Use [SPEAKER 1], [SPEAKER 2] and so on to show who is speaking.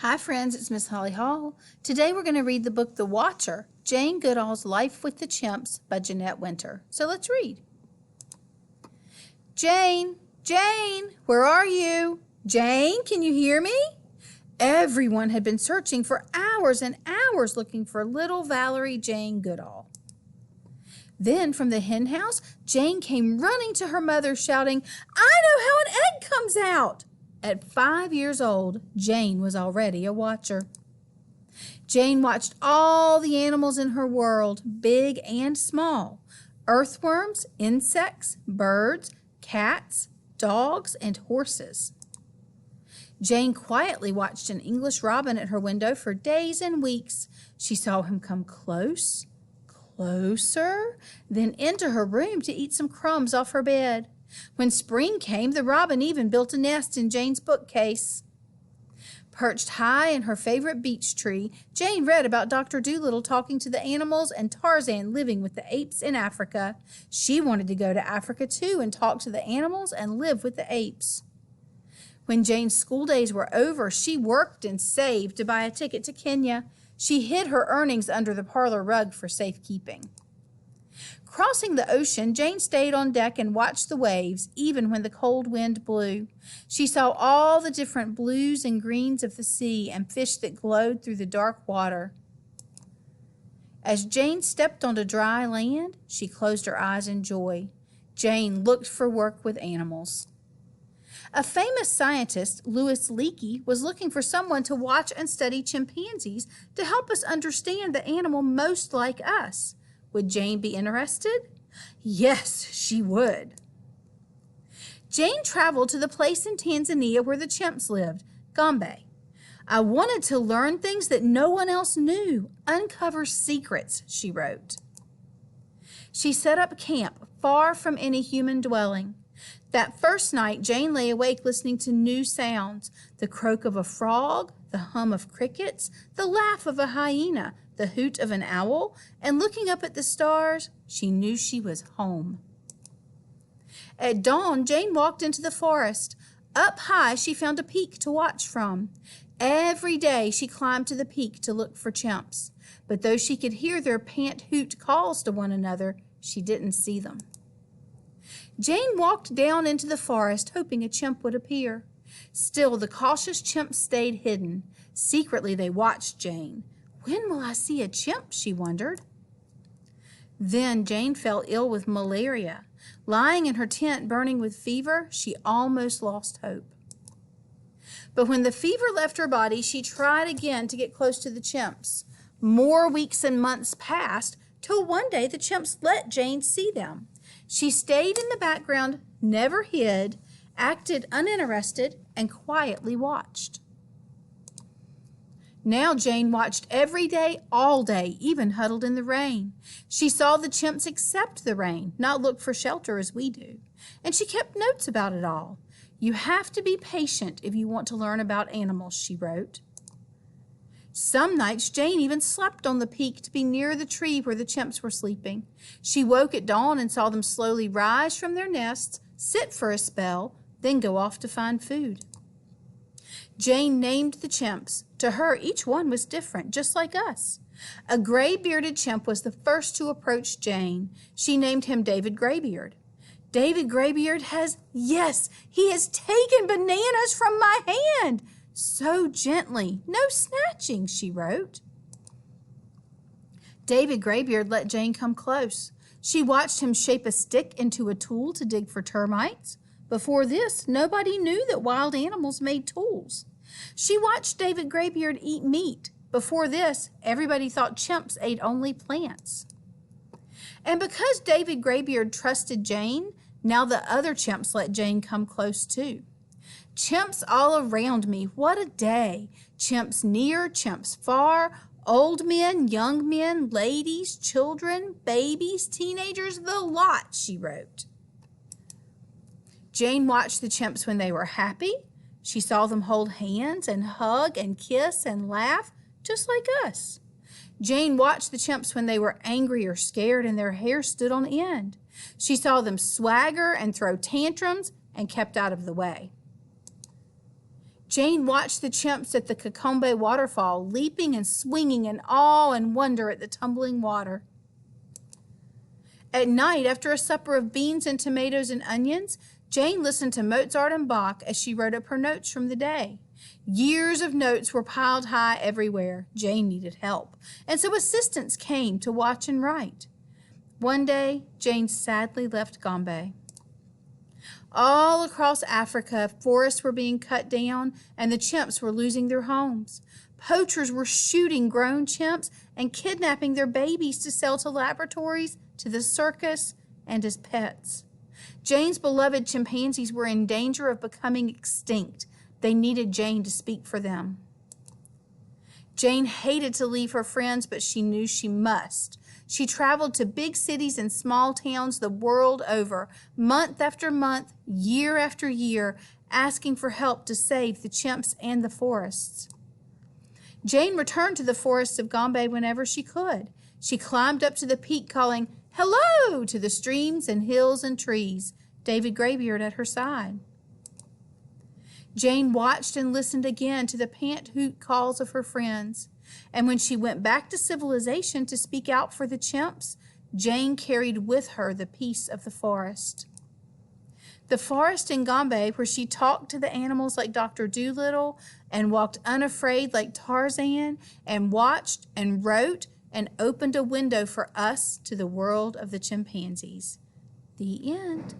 [SPEAKER 1] Hi friends, it's Miss Holley-Hall. Today we're going to read the book The Watcher, Jane Goodall's Life with the Chimps by Jeanette Winter. So let's read. Jane, where are you? Jane, can you hear me? Everyone had been searching for hours and hours looking for little Valerie Jane Goodall. Then from the hen house, Jane came running to her mother shouting, "I know how an egg comes out!" At 5 years old, Jane was already a watcher. Jane watched all the animals in her world, big and small, earthworms, insects, birds, cats, dogs, and horses. Jane quietly watched an English robin at her window for days and weeks. She saw him come closer, then into her room to eat some crumbs off her bed. When spring came, the robin even built a nest in Jane's bookcase. Perched high in her favorite beech tree, Jane read about Dr. Dolittle talking to the animals and Tarzan living with the apes in Africa. She wanted to go to Africa too and talk to the animals and live with the apes. When Jane's school days were over, she worked and saved to buy a ticket to Kenya. She hid her earnings under the parlor rug for safekeeping. Crossing the ocean, Jane stayed on deck and watched the waves, even when the cold wind blew. She saw all the different blues and greens of the sea and fish that glowed through the dark water. As Jane stepped onto dry land, she closed her eyes in joy. Jane looked for work with animals. A famous scientist, Louis Leakey, was looking for someone to watch and study chimpanzees to help us understand the animal most like us. Would Jane be interested? Yes, she would. Jane traveled to the place in Tanzania where the chimps lived, Gombe. "I wanted to learn things that no one else knew, uncover secrets," she wrote. She set up camp far from any human dwelling. That first night, Jane lay awake listening to new sounds, the croak of a frog, the hum of crickets, the laugh of a hyena, the hoot of an owl, and looking up at the stars, she knew she was home. At dawn, Jane walked into the forest. Up high, she found a peak to watch from. Every day, she climbed to the peak to look for chimps, but though she could hear their pant-hoot calls to one another, she didn't see them. Jane walked down into the forest, hoping a chimp would appear. Still, the cautious chimps stayed hidden. Secretly, they watched Jane. "When will I see a chimp?" she wondered. Then Jane fell ill with malaria. Lying in her tent, burning with fever, she almost lost hope. But when the fever left her body, she tried again to get close to the chimps. More weeks and months passed, till one day the chimps let Jane see them. She stayed in the background, never hid, acted uninterested, and quietly watched. Now Jane watched every day, all day, even huddled in the rain. She saw the chimps accept the rain, not look for shelter as we do. And she kept notes about it all. "You have to be patient if you want to learn about animals," she wrote. Some nights Jane even slept on the peak to be near the tree where the chimps were sleeping. She woke at dawn and saw them slowly rise from their nests, sit for a spell, then go off to find food. Jane named the chimps. To her, each one was different, just like us. A gray-bearded chimp was the first to approach Jane. She named him David Graybeard. "David Graybeard he has taken bananas from my hand. So gently, no snatching," she wrote. David Graybeard let Jane come close. She watched him shape a stick into a tool to dig for termites. Before this, nobody knew that wild animals made tools. She watched David Graybeard eat meat. Before this, everybody thought chimps ate only plants. And because David Graybeard trusted Jane, now the other chimps let Jane come close too. "Chimps all around me, what a day! Chimps near, chimps far, old men, young men, ladies, children, babies, teenagers, the lot," she wrote. Jane watched the chimps when they were happy. She saw them hold hands and hug and kiss and laugh, just like us. Jane watched the chimps when they were angry or scared and their hair stood on end. She saw them swagger and throw tantrums and kept out of the way. Jane watched the chimps at the Kakombe waterfall, leaping and swinging in awe and wonder at the tumbling water. At night, after a supper of beans and tomatoes and onions, Jane listened to Mozart and Bach as she wrote up her notes from the day. Years of notes were piled high everywhere. Jane needed help, and so assistants came to watch and write. One day, Jane sadly left Gombe. All across Africa, forests were being cut down, and the chimps were losing their homes. Poachers were shooting grown chimps and kidnapping their babies to sell to laboratories, to the circus, and as pets. Jane's beloved chimpanzees were in danger of becoming extinct. They needed Jane to speak for them. Jane hated to leave her friends, but she knew she must. She traveled to big cities and small towns the world over, month after month, year after year, asking for help to save the chimps and the forests. Jane returned to the forests of Gombe whenever she could. She climbed up to the peak calling, "Hello!" to the streams and hills and trees, David Graybeard at her side. Jane watched and listened again to the pant-hoot calls of her friends. And when she went back to civilization to speak out for the chimps, Jane carried with her the peace of the forest. The forest in Gombe, where she talked to the animals like Dr. Dolittle and walked unafraid like Tarzan and watched and wrote and opened a window for us to the world of the chimpanzees. The end.